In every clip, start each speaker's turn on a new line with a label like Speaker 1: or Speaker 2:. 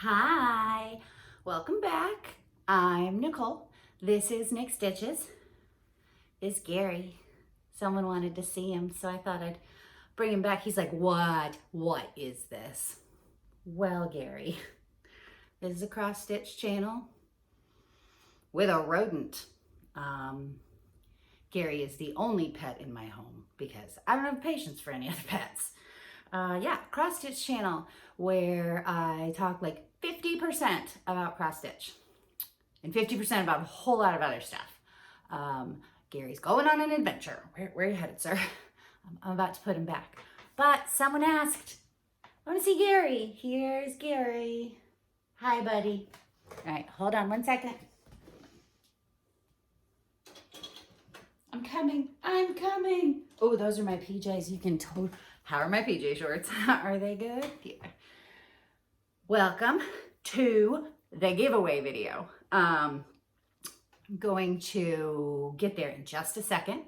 Speaker 1: Hi, welcome back. I'm Nicole. This is Nick Stitches. This is Gary. Someone wanted to see him, so I thought I'd bring him back. He's like, what? What is this? Well, Gary, this is a cross stitch channel with a rodent. Gary is the only pet in my home because I don't have patience for any other pets. Yeah, cross stitch channel where I talk like 50% about cross stitch and 50% about a whole lot of other stuff. Gary's going on an adventure. Where are you headed, sir? I'm about to put him back. But someone asked, I want to see Gary. Here's Gary. Hi, buddy. All right, hold on one second. I'm coming. Oh, those are my PJs. You can totally... How are my PJ shorts? Are they good? Yeah. Welcome to the giveaway video. I'm going to get there in just a second.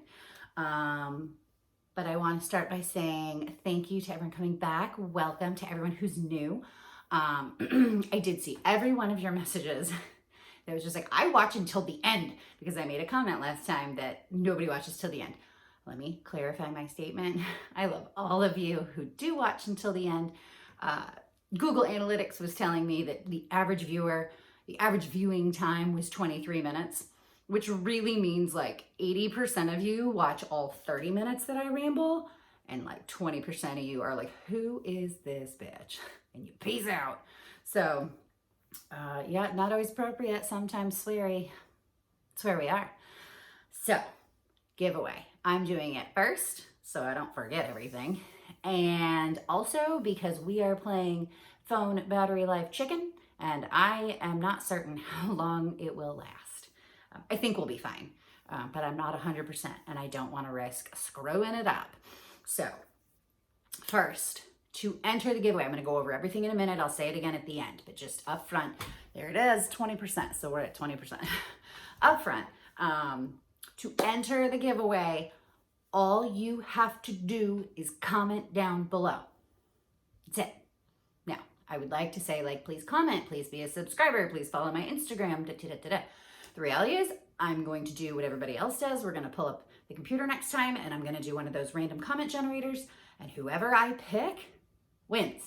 Speaker 1: But I want to start by saying thank you to everyone coming back. Welcome to everyone who's new. I did see every one of your messages. That was just like, I watch until the end because I made a comment last time that nobody watches till the end. Let me clarify my statement. I love all of you who do watch until the end. Google Analytics was telling me that the average viewing time was 23 minutes, which really means like 80% of you watch all 30 minutes that I ramble, and like 20% of you are like, who is this bitch? And you peace out. So yeah, not always appropriate, sometimes sweary. That's where we are. So, giveaway. I'm doing it first so I don't forget everything. And also because we are playing phone battery life chicken and I am not certain how long it will last. I think we'll be fine, but I'm not 100% and I don't want to risk screwing it up. So first, to enter the giveaway, I'm going to go over everything in a minute. I'll say it again at the end, but just up front, there it is, 20%. So we're at 20%. Up front, to enter the giveaway, all you have to do is comment down below. That's it. Now, I would like to say, like, please comment, please be a subscriber, please follow my Instagram, The reality is, I'm going to do what everybody else does. We're going to pull up the computer next time, and I'm going to do one of those random comment generators, and whoever I pick wins.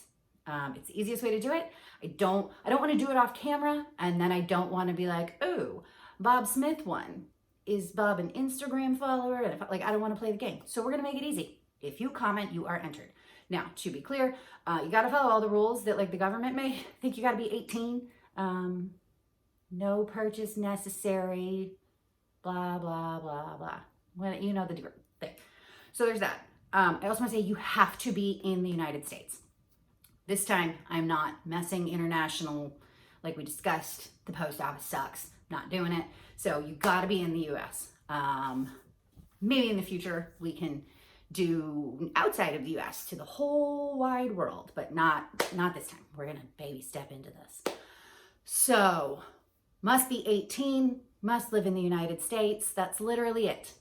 Speaker 1: It's the easiest way to do it. I don't want to do it off camera, and then I don't want to be like, oh, Bob Smith won. Is Bob an Instagram follower? And if, like, I don't want to play the game. So we're going to make it easy. If you comment, you are entered. Now, to be clear, you got to follow all the rules that like the government may think. You got to be 18. No purchase necessary. Blah, blah, blah, blah. Well, you know the thing. So there's that. I also want to say you have to be in the United States. This time, I'm not messing international like we discussed. The post office sucks. Not doing it. So you got to be in the US. Maybe in the future we can do outside of the US to the whole wide world, but not this time. We're going to baby step into this. So must be 18, must live in the United States. That's literally it.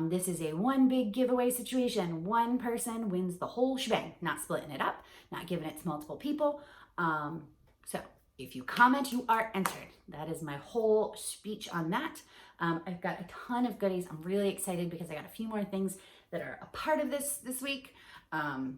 Speaker 1: This is a one big giveaway situation. One person wins the whole shebang, not splitting it up, not giving it to multiple people. So if you comment, you are entered. That is my whole speech on that. I've got a ton of goodies. I'm really excited because I got a few more things that are a part of this week. I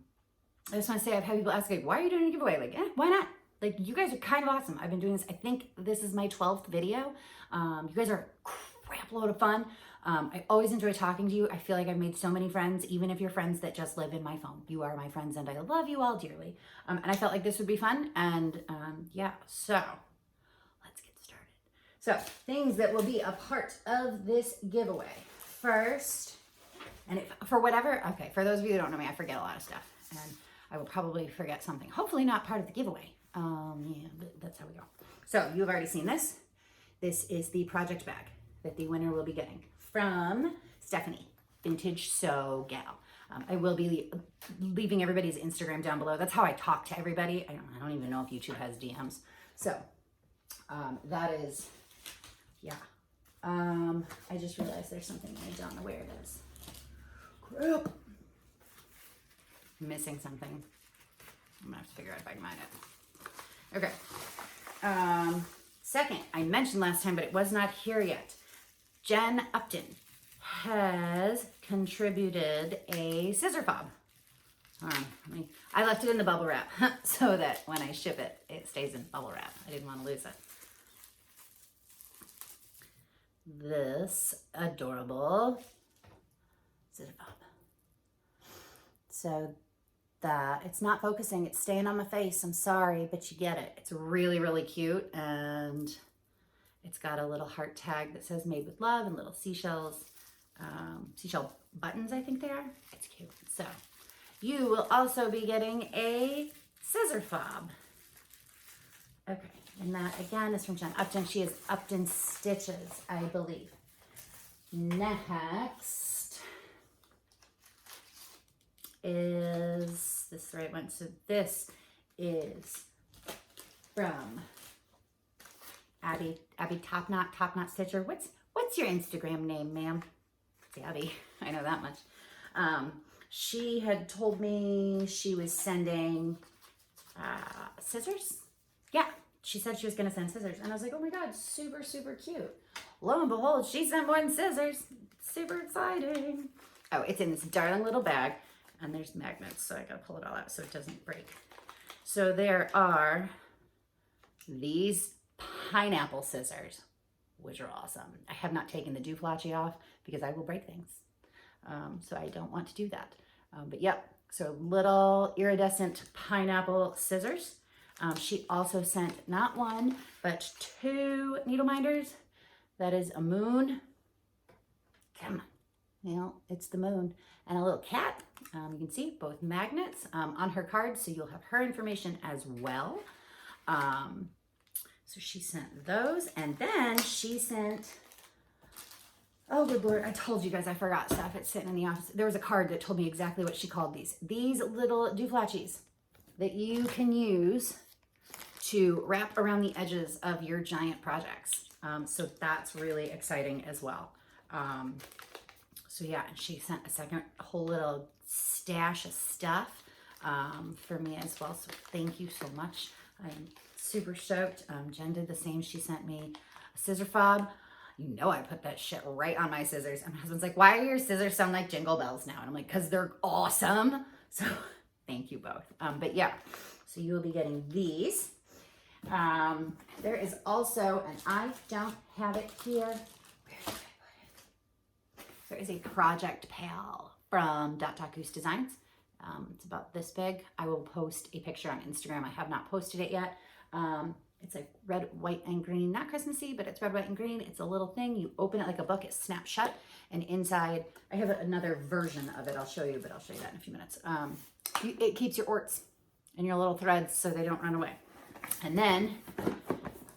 Speaker 1: just want to say I've had people ask, like, why are you doing a giveaway? Like, why not? Like, you guys are kind of awesome. I've been doing this. I think this is my 12th video. You guys are a crap load of fun. I always enjoy talking to you. I feel like I've made so many friends, even if you're friends that just live in my phone. You are my friends and I love you all dearly. And I felt like this would be fun. And yeah, so let's get started. So things that will be a part of this giveaway. First, and if, for whatever, okay, for those of you who don't know me, I forget a lot of stuff. And I will probably forget something. Hopefully not part of the giveaway. Yeah, but that's how we go. So you've already seen this. This is the project bag that the winner will be getting from Stephanie, VintageSewGal. I will be leaving everybody's Instagram down below. That's how I talk to everybody. I don't even know if YouTube has DMs. So that is, yeah. I just realized there's something I don't know where it is. Crap. I'm missing something. I'm gonna have to figure out if I can find it. Okay. Second, I mentioned last time, but it was not here yet. Jen Upton has contributed a scissor fob. I left it in the bubble wrap so that when I ship it, it stays in bubble wrap. I didn't want to lose it. This adorable scissor fob. So it's not focusing, it's staying on my face. I'm sorry, but you get it. It's really, really cute, and it's got a little heart tag that says made with love and little seashells, seashell buttons, I think they are. It's cute. So you will also be getting a scissor fob. Okay, and that again is from Jen Upton. She is UptonStitches, I believe. Next is this the right one? So this is from Abby TopKnotStitcher. What's your Instagram name, ma'am? It's Abby. I know that much. She had told me she was sending scissors. Yeah, she said she was going to send scissors, and I was like, oh my god, super, super cute. Lo and behold, she sent more than scissors. Super exciting. Oh, it's in this darling little bag, and there's magnets, so I gotta pull it all out so it doesn't break. So there are these pineapple scissors, which are awesome. I have not taken the dooflachi off because I will break things. So I don't want to do that. But yep, so little iridescent pineapple scissors. She also sent not one, but 2 Needleminders. That is a moon. Come on. You know, it's the moon. And a little cat. You can see both magnets on her card, so you'll have her information as well. So she sent those, and then she sent, oh good Lord, I told you guys I forgot stuff. It's sitting in the office. There was a card that told me exactly what she called these. These little dooflachis that you can use to wrap around the edges of your giant projects. So that's really exciting as well. So yeah, and she sent a whole little stash of stuff for me as well. So thank you so much. I'm super stoked. Jen did the same. She sent me a scissor fob. You know I put that shit right on my scissors. And my husband's like, why are your scissors sound like jingle bells now? And I'm like, because they're awesome. So thank you both. But yeah, so you will be getting these. There is also, and I don't have it here. Where did I put it? There is a project pail from DotDotGooseDesigns. It's about this big. I will post a picture on Instagram. I have not posted it yet. It's like red, white, and green. Not Christmassy, but it's red, white, and green. It's a little thing. You open it like a book. It snaps shut. And inside, I have another version of it. I'll show you, but I'll show you that in a few minutes. It keeps your orts and your little threads so they don't run away. And then,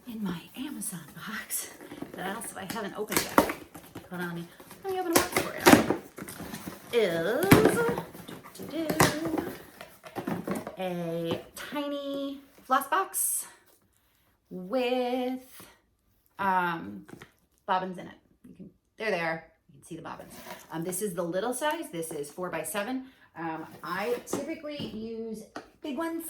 Speaker 1: in my Amazon box, that also I haven't opened yet. Hold on, let me open a box for you. Is a tiny floss box with bobbins in it. They're there. You can see the bobbins. This is the little size. This is 4x7. I typically use big ones.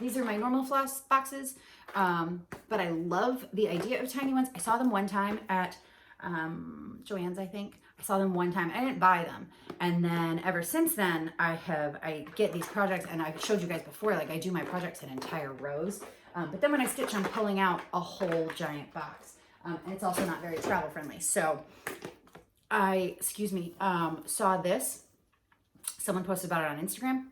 Speaker 1: These are my normal floss boxes, but I love the idea of tiny ones. I saw them one time at JoAnns, I think. I saw them one time. I didn't buy them. And then ever since then, I get these projects, and I've showed you guys before, like I do my projects in entire rows. But then when I stitch, I'm pulling out a whole giant box. And it's also not very travel friendly. So I, saw this. Someone posted about it on Instagram,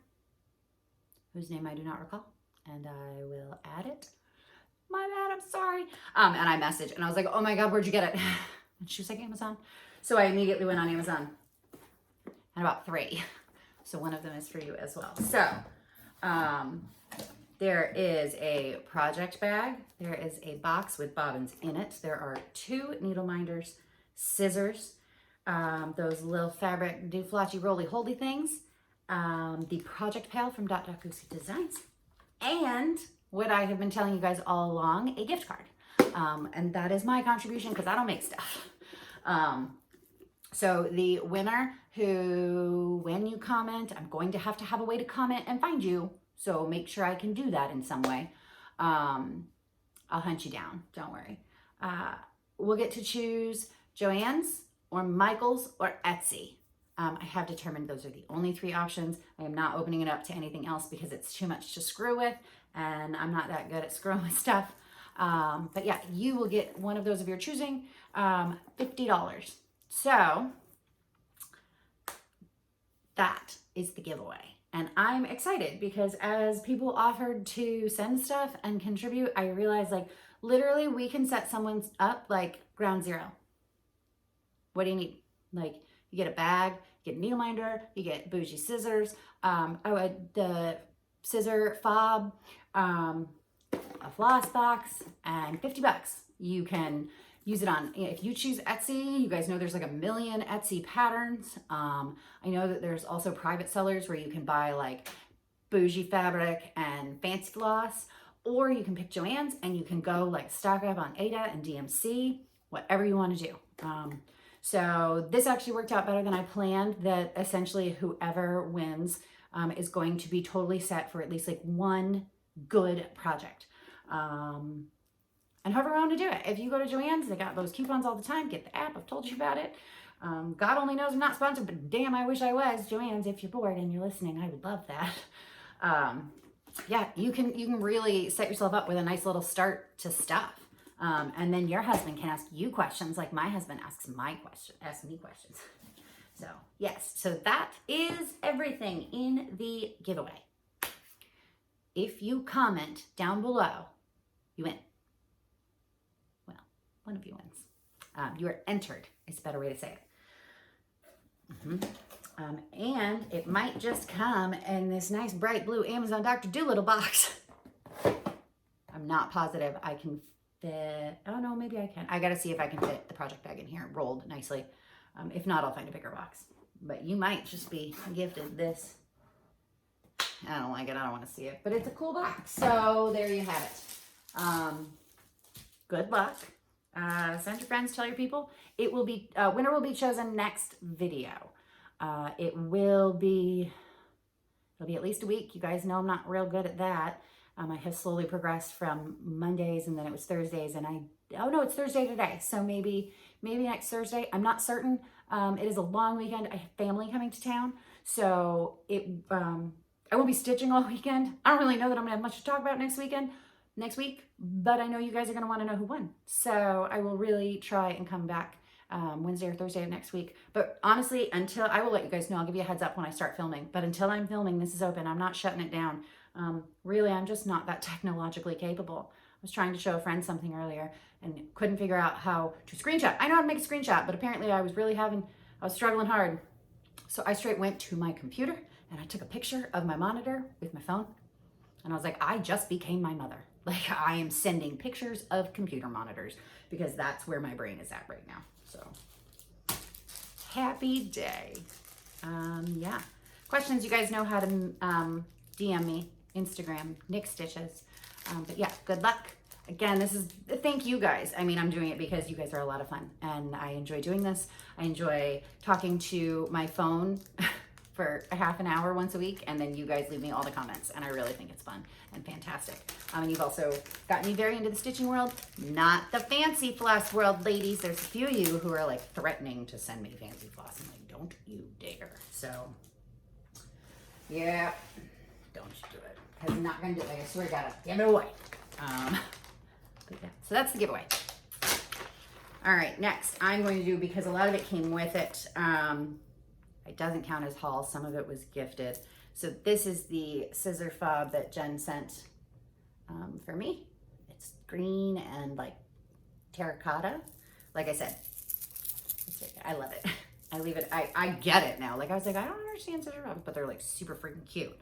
Speaker 1: whose name I do not recall. And I will add it. My bad, I'm sorry. And I messaged, and I was like, oh my God, where'd you get it? And she was like, Amazon. So I immediately went on Amazon. And about 3. So one of them is for you as well. So there is a project bag. There is a box with bobbins in it. There are 2 Needleminders, scissors, those little fabric dooflachi roly-holdy things, the project pail from DotDotGooseDesigns, and what I have been telling you guys all along, a gift card. And that is my contribution because I don't make stuff. So the winner who, when you comment, I'm going to have a way to comment and find you. So make sure I can do that in some way. I'll hunt you down, don't worry. We'll get to choose JoAnns or Michaels or Etsy. I have determined those are the only 3 options. I am not opening it up to anything else because it's too much to screw with, and I'm not that good at screwing with stuff. But yeah, you will get one of those of your choosing, $50. So that is the giveaway. And I'm excited because as people offered to send stuff and contribute, I realized like literally we can set someone up like ground zero. What do you need? Like you get a bag, you get a Needleminder, you get bougie scissors, the Scissor Fob, a floss box, and $50. You can use it on, if you choose Etsy, you guys know there's like a million Etsy patterns. I know that there's also private sellers where you can buy like bougie fabric and fancy floss, or you can pick JoAnns and you can go like stock up on Ada and DMC, whatever you want to do. So this actually worked out better than I planned, that essentially whoever wins is going to be totally set for at least like one good project. And however you want to do it. If you go to JoAnns, they got those coupons all the time. Get the app. I've told you about it. God only knows I'm not sponsored, but damn, I wish I was. JoAnns, if you're bored and you're listening, I would love that. Yeah, you can really set yourself up with a nice little start to stuff. And then your husband can ask you questions like my husband asks me questions. So yes, so that is everything in the giveaway. If you comment down below, you win. Well, one of you wins. You are entered, is a better way to say it. And it might just come in this nice bright blue Amazon Dr. Dolittle box. I'm not positive I can fit. Oh no, maybe I can. I gotta see if I can fit the project bag in here rolled nicely. If not, I'll find a bigger box. But you might just be gifted this. I don't like it. I don't want to see it. But it's a cool box. So there you have it. Good luck. Send your friends. Tell your people. It will be, winner will be chosen next video. It'll be at least a week. You guys know I'm not real good at that. I have slowly progressed from Mondays and then it was Thursdays and oh no, it's Thursday today. So maybe next Thursday. I'm not certain. It is a long weekend. I have family coming to town. So I won't be stitching all weekend. I don't really know that I'm gonna have much to talk about next week, but I know you guys are gonna wanna know who won. So I will really try and come back Wednesday or Thursday of next week. But honestly, I will let you guys know, I'll give you a heads up when I start filming, but until I'm filming, this is open. I'm not shutting it down. Really, I'm just not that technologically capable. I was trying to show a friend something earlier and couldn't figure out how to screenshot. I know how to make a screenshot, but apparently I was struggling hard. So I straight went to my computer and I took a picture of my monitor with my phone. And I was like, I just became my mother. Like I am sending pictures of computer monitors because that's where my brain is at right now. So happy day. Yeah. Questions, you guys know how to DM me, Instagram, NickStitches. But yeah, good luck. Again, thank you guys. I mean, I'm doing it because you guys are a lot of fun and I enjoy doing this. I enjoy talking to my phone for a half an hour once a week, and then you guys leave me all the comments, and I really think it's fun and fantastic. And you've also gotten me very into the stitching world, not the fancy floss world, ladies. There's a few of you who are like threatening to send me fancy floss. I'm like, don't you dare. So yeah, don't you do it, because I'm not gonna do it. Like, I swear to God, I'll give it away. But yeah, so that's the giveaway. All right, next I'm going to do, because a lot of it came with it, it doesn't count as haul. Some of it was gifted. So this is the scissor fob that Jen sent for me. It's green and like terracotta. Like I said, I love it. I leave it, I get it now. Like I was like, I don't understand scissor fobs, but they're like super freaking cute.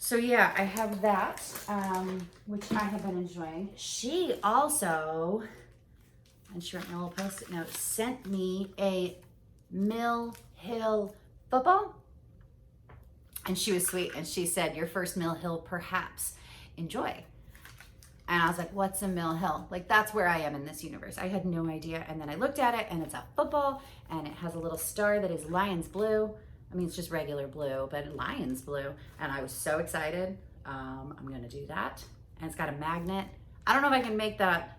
Speaker 1: So yeah, I have that, which I have been enjoying. She also, and she wrote me a little post-it note, sent me a Mill Hill football. And she was sweet. And she said, your first Mill Hill, perhaps. Enjoy. And I was like, what's a Mill Hill? Like, that's where I am in this universe. I had no idea. And then I looked at it and it's a football and it has a little star that is lion's blue. I mean, it's just regular blue, but lion's blue. And I was so excited. I'm going to do that. and it's got a magnet. I don't know if I can make that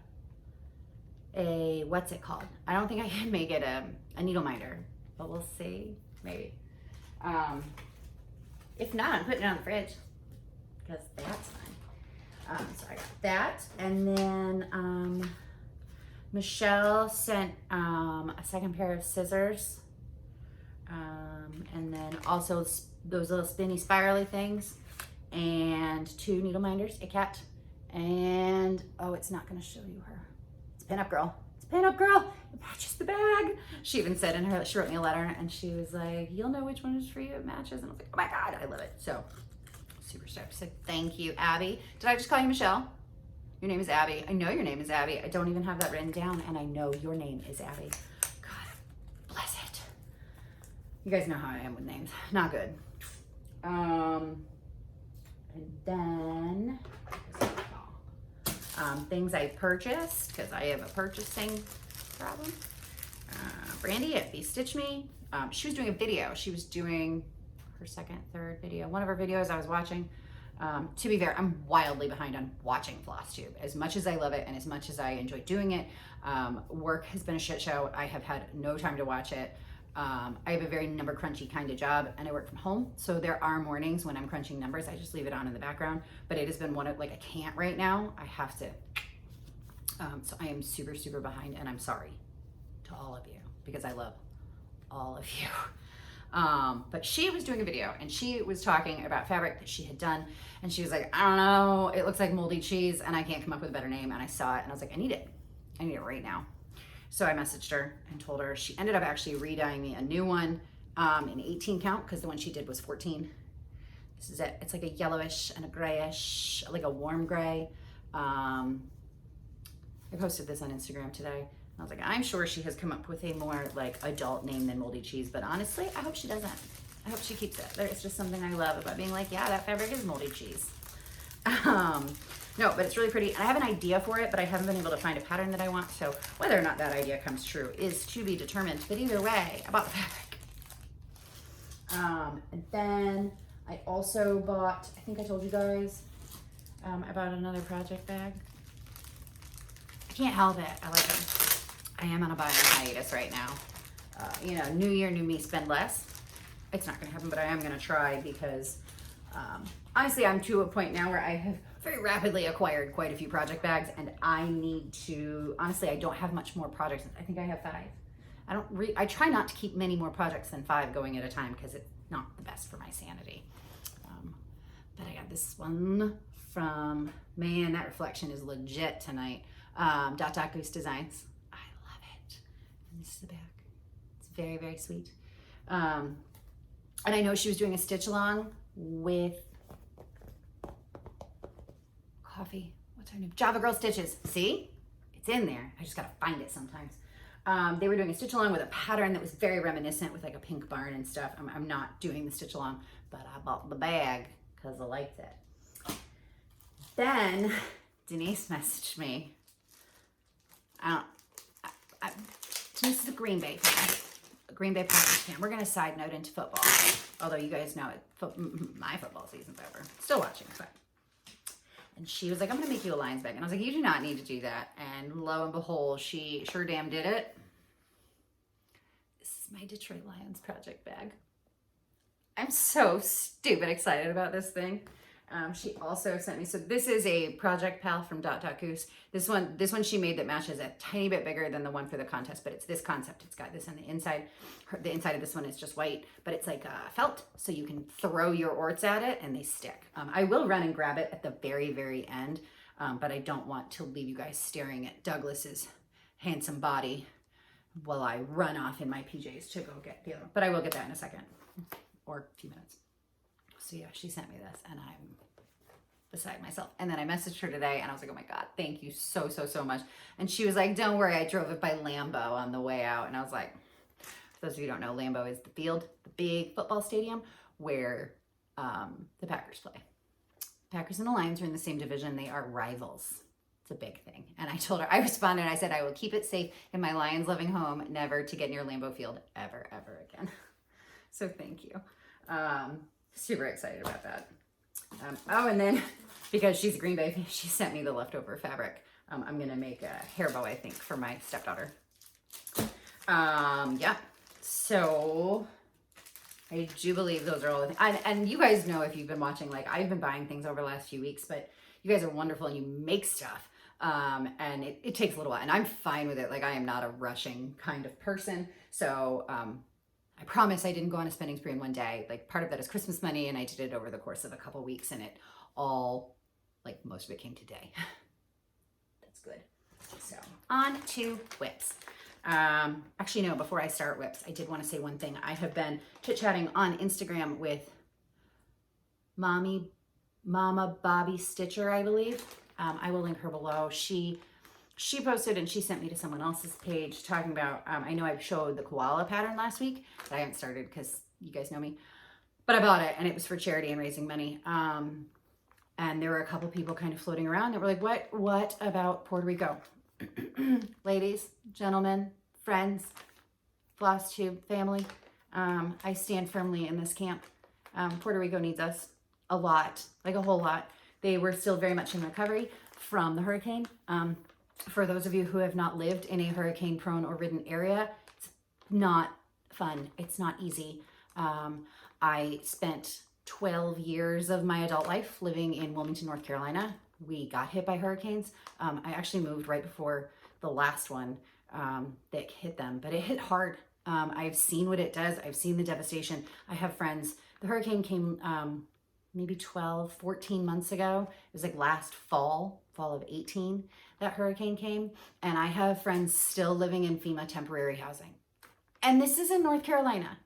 Speaker 1: a, what's it called? I don't think I can make it a Needleminder, but we'll see, maybe. If not, I'm putting it on the fridge because that's fine. So I got that, and then Michelle sent a second pair of scissors, and then also those little spinny spirally things, and 2 needle minders, a cat, and oh, it's not going to show you her. It's Pinup Girl. It's Pinup Girl. It matches the bag. She even said in her, she wrote me a letter, and she was like, "You'll know which one is for you. It matches." And I was like, "Oh my God, I love it." So super stoked. So thank you, Abby. Did I just call you Michelle? Your name is Abby. I know your name is Abby. I don't even have that written down, and I know your name is Abby. God bless it. You guys know how I am with names. Not good. And then things I purchased, because I have a purchasing problem. Brandy at BeStitchMe. She was doing a video. She was doing her second, third video. One of her videos I was watching. To be fair, I'm wildly behind on watching FlossTube. As much as I love it and as much as I enjoy doing it, work has been a shit show. I have had no time to watch it. I have a very number crunchy kind of job, and I work from home. So there are mornings when I'm crunching numbers, I just leave it on in the background, but it has been one of, like, I can't right now. I have to. So I am super, super behind, and I'm sorry to all of you because I love all of you. But she was doing a video, and she was talking about fabric that she had done, and she was like, "I don't know, it looks like moldy cheese, and I can't come up with a better name." And I saw it, and I was like, I need it right now. So I messaged her and told her. She ended up actually re-dyeing me a new one, in 18 count, because the one she did was 14. This is it. It's like a yellowish and a grayish, like a warm gray. I posted this on Instagram today. I was like, I'm sure she has come up with a more like adult name than moldy cheese, but honestly, I hope she doesn't. I hope she keeps it. It's just something I love about being like, yeah, that fabric is moldy cheese. No, but it's really pretty. And I have an idea for it, but I haven't been able to find a pattern that I want. So whether or not that idea comes true is to be determined. But either way, I bought the fabric. And then I also bought, I think I told you guys, I bought another project bag. I can't help it. I like it. I am on a buying hiatus right now. You know, new year, new me, spend less. It's not gonna happen, but I am gonna try because honestly, I'm to a point now where I have very rapidly acquired quite a few project bags, and I need to, honestly, I don't have much more projects. I think I have 5. I try not to keep many more projects than 5 going at a time because it's not the best for my sanity. But I got this one from, man, that reflection is legit tonight. DotDotGooseDesigns. I love it. And this is the back. It's very, very sweet. And I know she was doing a stitch along with Coffee. What's her name? Java Girl Stitches. See? It's in there. I just gotta find it sometimes. They were doing a stitch along with a pattern that was very reminiscent with like a pink barn and stuff. I'm not doing the stitch along, but I bought the bag because I liked it. Then Denise messaged me. This is a Green Bay fan. A Green Bay Packers fan. We're gonna side note into football. Although you guys know it, my football season's over. Still watching, but. And she was like, I'm gonna make you a Lions bag. And I was like, you do not need to do that. And lo and behold, she sure damn did it. This is my Detroit Lions project bag. I'm so stupid excited about this thing. She also sent me, so this is a project pal from DotDotGoose. This one she made that matches a tiny bit bigger than the one for the contest, but it's this concept. It's got this on the inside. The inside of this one is just white, but it's like felt, so you can throw your orts at it and they stick. I will run and grab it at the very, very end, but I don't want to leave you guys staring at Douglas's handsome body while I run off in my PJs to go get the other one. But I will get that in a second, or a few minutes. So yeah, she sent me this and I'm beside myself. And then I messaged her today and I was like, oh my God, thank you so, so, so much. And she was like, don't worry, I drove it by Lambeau on the way out. And I was like, for those of you who don't know, Lambeau is the field, the big football stadium where the Packers play. Packers and the Lions are in the same division. They are rivals. It's a big thing. And I told her, I responded, I said, I will keep it safe in my Lions loving home, never to get near Lambeau Field ever, ever again. So thank you. Super excited about that. Oh, and then because she's a Green Bay, she sent me the leftover fabric. I'm going to make a hair bow, I think, for my stepdaughter. Yeah. So I do believe those are all the things. And you guys know, if you've been watching, like, I've been buying things over the last few weeks, but you guys are wonderful and you make stuff. And it takes a little while, and I'm fine with it. Like, I am not a rushing kind of person. So, I promise I didn't go on a spending spree in one day. Like, part of that is Christmas money, and I did it over the course of a couple weeks, and it all, like, most of it came today. That's good. So, on to whips. Actually, no, before I start whips, I did want to say one thing. I have been chit-chatting on Instagram with Mama Bobby Stitcher, I believe. I will link her below. She posted, and she sent me to someone else's page talking about, I know I showed the koala pattern last week, but I haven't started because you guys know me, but I bought it, and it was for charity and raising money. And there were a couple people kind of floating around that were like, what about Puerto Rico? Ladies, gentlemen, friends, Floss Tube family, I stand firmly in this camp. Puerto Rico needs us a lot, like a whole lot. They were still very much in recovery from the hurricane. For those of you who have not lived in a hurricane prone or ridden area, it's not fun. It's not easy. I spent 12 years of my adult life living in Wilmington, North Carolina. We got hit by hurricanes. I actually moved right before the last one that hit them, but it hit hard. I've seen what it does. I've seen the devastation. I have friends. The hurricane came maybe 12, 14 months ago. It was like last fall of 18, that hurricane came. And I have friends still living in FEMA temporary housing. And this is in North Carolina.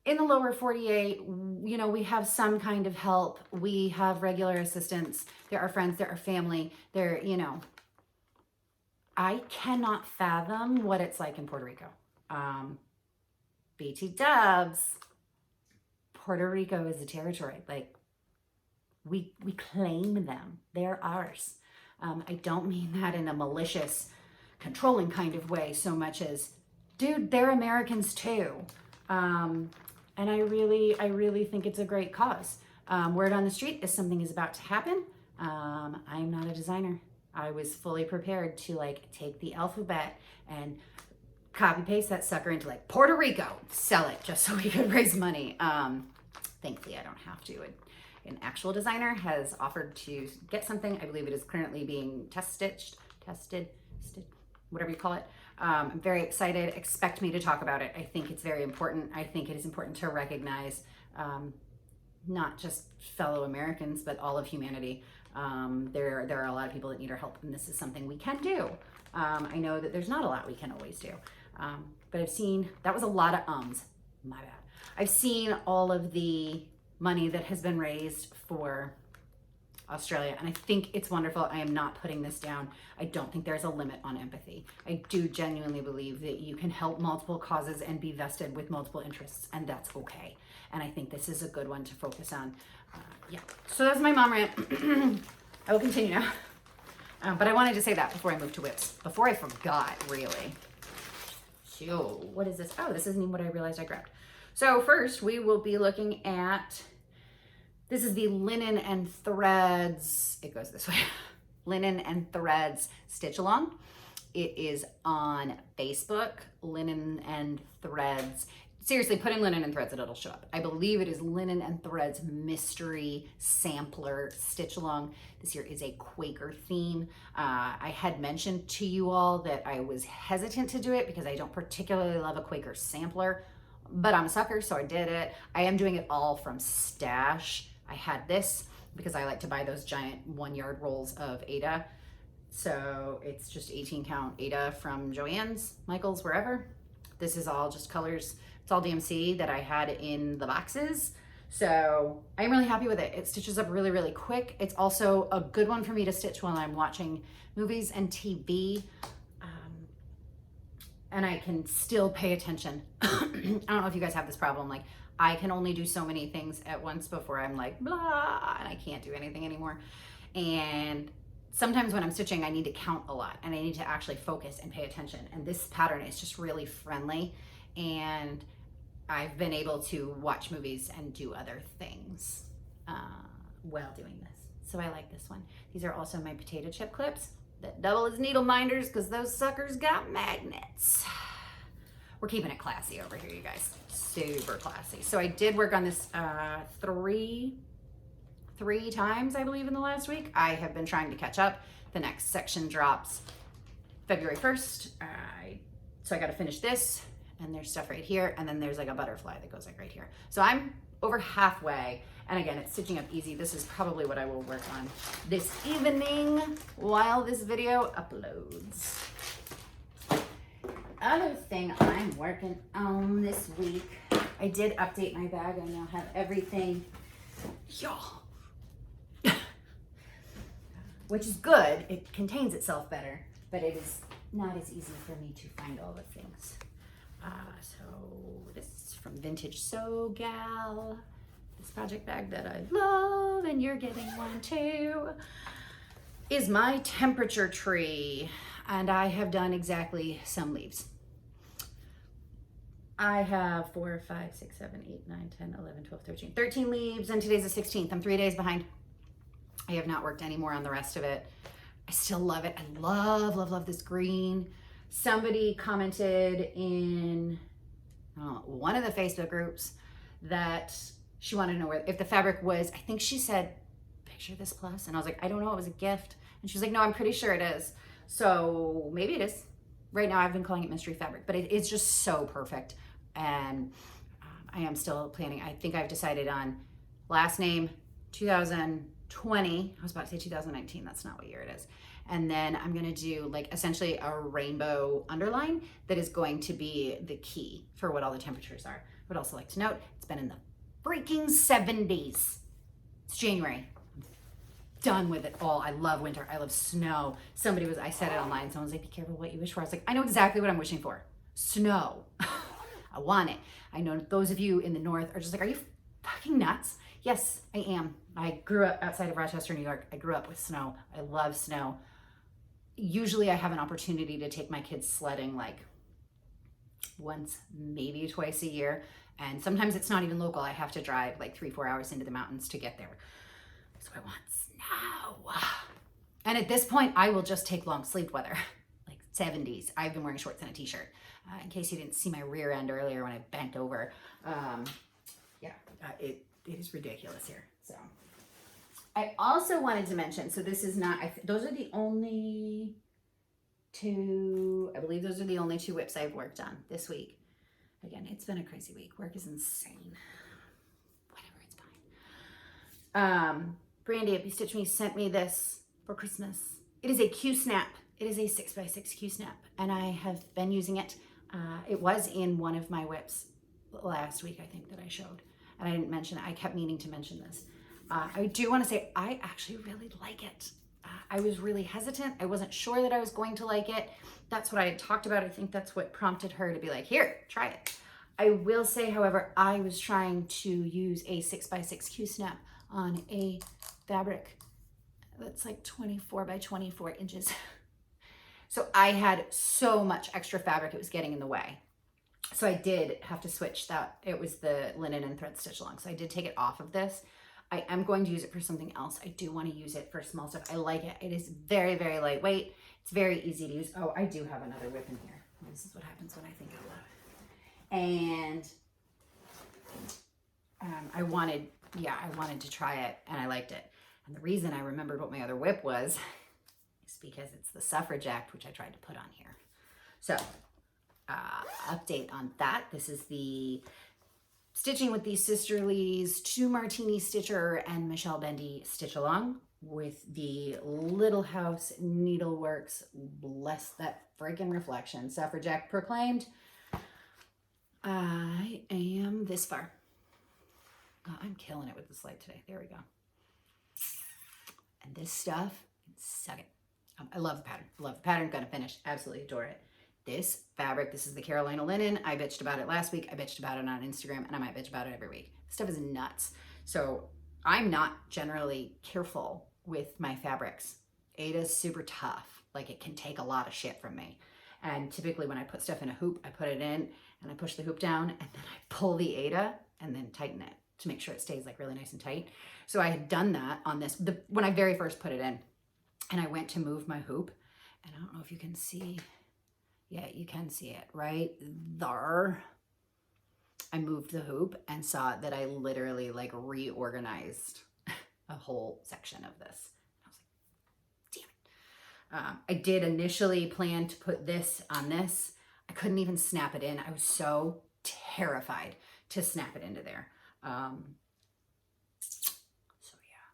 Speaker 1: In the lower 48, you know, we have some kind of help. We have regular assistance. There are friends, there are family, there, you know. I cannot fathom what it's like in Puerto Rico. BT dubs, Puerto Rico is a territory. Like, we claim them. They're ours. I don't mean that in a malicious, controlling kind of way so much as, dude, they're Americans too. And I really think it's a great cause. Word on the street is something is about to happen. I'm not a designer. I was fully prepared to, like, take the alphabet and copy paste that sucker into, like, Puerto Rico, sell it just so we could raise money. Thankfully I don't have to. An actual designer has offered to get something. I believe it is currently being tested, whatever you call it. I'm very excited. Expect me to talk about it. I think it's very important. I think it is important to recognize not just fellow Americans, but all of humanity. There are a lot of people that need our help, and this is something we can do. I know that there's not a lot we can always do, but I've seen, that was a lot of my bad. I've seen all of the money that has been raised for Australia, and I think it's wonderful. I am not putting this down. I don't think there's a limit on empathy. I do genuinely believe that you can help multiple causes and be vested with multiple interests, and that's okay. And I think this is a good one to focus on. Yeah, so that's my mom rant. I will continue now. But I wanted to say that before I move to whips, before I forgot, really. So what is this? Oh, this isn't even what I realized I grabbed. So first we will be looking at, this is the Linen and Threads, it goes this way, Linen and Threads Stitch Along. It is on Facebook, Linen and Threads. Seriously, put in Linen and Threads and it'll show up. I believe it is Linen and Threads Mystery Sampler Stitch Along. This year is a Quaker theme. I had mentioned to you all that I was hesitant to do it because I don't particularly love a Quaker sampler, but I'm a sucker, so I did it. I am doing it all from stash. I had this because I like to buy those giant 1-yard rolls of Aida. So it's just 18 count Aida from JoAnns, Michael's, wherever. This is all just colors. It's all DMC that I had in the boxes. So I'm really happy with it. It stitches up really, really quick. It's also a good one for me to stitch while I'm watching movies and TV. And I can still pay attention. I don't know if you guys have this problem. Like, I can only do so many things at once before I'm like, blah, and I can't do anything anymore. And sometimes when I'm stitching, I need to count a lot and I need to actually focus and pay attention. And this pattern is just really friendly. And I've been able to watch movies and do other things. while doing this. So I like this one. These are also my potato chip clips that double as needle minders because those suckers got magnets. We're keeping it classy over here, you guys. Super classy. So I did work on this three times, I believe, in the last week. I have been trying to catch up. The next section drops February 1st. So I got to finish this, and there's stuff right here, and then there's like a butterfly that goes like right here. So I'm over halfway, and again, it's stitching up easy. This is probably what I will work on this evening while this video uploads. Other thing I'm working on this week, I did update my bag. I now have everything, y'all, which is good. It contains itself better, but it is not as easy for me to find all the things. So this is from VintageSewGal, this project bag that I love, and you're getting one too, is my temperature tree. And I have done exactly some leaves. I have 4, 5, 6, 7, 8, 9, 10, 11, 12, 13 leaves, and today's the 16th. I'm 3 days behind. I have not worked any more on the rest of it. I still love it. I love, love, love this green. Somebody commented in one of the Facebook groups that she wanted to know if the fabric was, I think she said, picture this plus. And I was like, I don't know, it was a gift. And she was like, no, I'm pretty sure it is. So maybe it is. Right now I've been calling it mystery fabric, but it's just so perfect. And I am still planning. I think I've decided on last name 2020. I was about to say 2019. That's not what year it is. And then I'm going to do like essentially a rainbow underline that is going to be the key for what all the temperatures are. I would also like to note it's been in the freaking 70s. It's January. Done with it all. I love winter. I love snow. I said it online. Someone was like, be careful what you wish for. I was like, I know exactly what I'm wishing for. Snow. I want it. I know those of you in the north are just like, are you fucking nuts? Yes, I am. I grew up outside of Rochester, New York. I grew up with snow. I love snow. Usually I have an opportunity to take my kids sledding like once, maybe twice a year. And sometimes it's not even local. I have to drive like 3-4 hours into the mountains to get there. So I want snow. And at this point, I will just take long sleeved weather, like 70s. I've been wearing shorts and a t-shirt. In case you didn't see my rear end earlier when I bent over. It is ridiculous here. So I also wanted to mention, so this is not, those are the only two, I believe those are the only 2 whips I've worked on this week. Again, it's been a crazy week. Work is insane. Whatever, it's fine. Brandy at BeStitchMe sent me this for Christmas. It is a Q-snap. It is a 6x6 Q-snap, and I have been using it. It was in one of my whips last week, I think, that I showed, and I didn't mention it. I kept meaning to mention this. I do want to say I actually really like it. I was really hesitant. I wasn't sure that I was going to like it. That's what I had talked about. I think that's what prompted her to be like, here, try it. I will say, however, I was trying to use a 6x6 Q-snap on a fabric that's like 24 by 24 inches. So I had so much extra fabric, it was getting in the way. So I did have to switch that. It was the linen and thread stitch along. So I did take it off of this. I am going to use it for something else. I do want to use it for small stuff. I like it. It is very, very lightweight. It's very easy to use. Oh, I do have another whip in here. This is what happens when I think out loud. And I wanted to try it, and I liked it. And the reason I remembered what my other whip was is because it's the Suffrage Act, which I tried to put on here. So update on that. This is the Stitching with These Sisterlies 2 Martini Stitcher and Michelle Bendy Stitch Along with the Little House Needleworks. Bless that freaking reflection. Suffrage Act proclaimed. I am this far. Oh, I'm killing it with this light today. There we go. And this stuff, suck it. I love the pattern. I love the pattern. Gonna finish. Absolutely adore it. This fabric, this is the Carolina linen. I bitched about it last week. I bitched about it on Instagram, and I might bitch about it every week. This stuff is nuts. So I'm not generally careful with my fabrics. Ada's super tough. Like, it can take a lot of shit from me. And typically when I put stuff in a hoop, I put it in and I push the hoop down and then I pull the Ada and then tighten it. to make sure it stays like really nice and tight. So I had done that on this, when I very first put it in, and I went to move my hoop, and I don't know if you can see, yeah, you can see it right there. I moved the hoop and saw that I literally like reorganized a whole section of this. I was like, damn it. I did initially plan to put this on this. I couldn't even snap it in. I was so terrified to snap it into there. So yeah,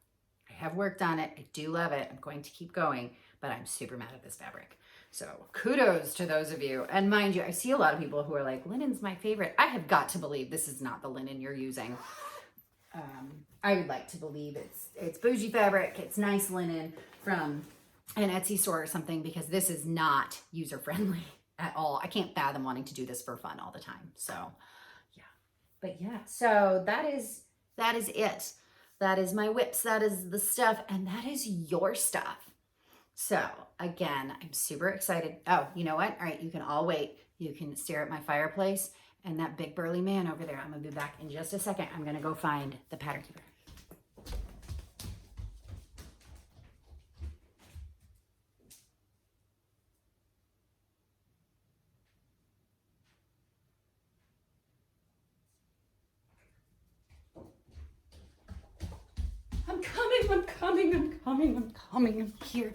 Speaker 1: I have worked on it. I do love it. I'm going to keep going, but I'm super mad at this fabric. So kudos to those of you. And mind you, I see a lot of people who are like, linen's my favorite. I have got to believe this is not the linen you're using. I would like to believe it's bougie fabric. It's nice linen from an Etsy store or something, because this is not user-friendly at all. I can't fathom wanting to do this for fun all the time. So yeah, but yeah, so that is it. That is my whips. That is the stuff. And that is your stuff. So again, I'm super excited. Oh, you know what? All right, you can all wait. You can stare at my fireplace and that big burly man over there. I'm gonna be back in just a second. I'm gonna go find the pattern keeper. I'm here.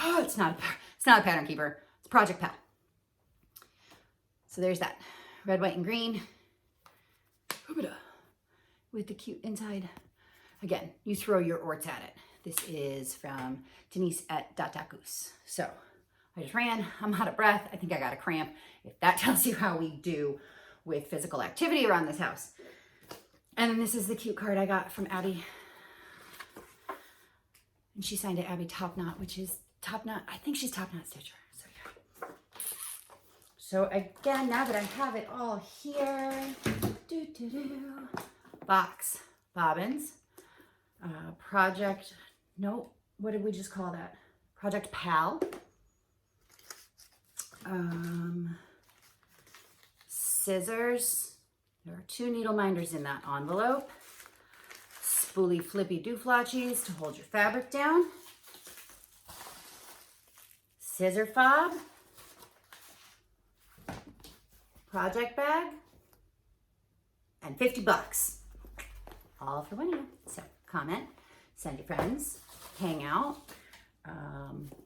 Speaker 1: Oh, it's not a pattern keeper. It's Project Pal. So there's that. Red, white, and green. With the cute inside. Again, you throw your orts at it. This is from Denise at DotDotGoose. So I just ran. I'm out of breath. I think I got a cramp. If that tells you how we do with physical activity around this house. And then this is the cute card I got from Abby. And she signed it Abby TopKnot, which is TopKnot. I think she's TopKnotStitcher. So yeah. So again, now that I have it all here, box bobbins, what did we just call that? Project Pal. Scissors. There are 2 Needleminders in that envelope. Spoolie flippy dooflotchies to hold your fabric down. Scissor fob. Project bag. And 50 bucks. All for one of you. So comment, send your friends, hang out.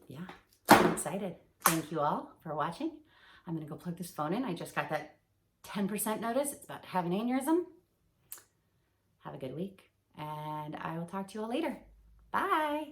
Speaker 1: Yeah, I'm excited. Thank you all for watching. I'm gonna go plug this phone in. I just got that 10% notice. It's about to have an aneurysm. Have a good week. And I will talk to you all later. Bye.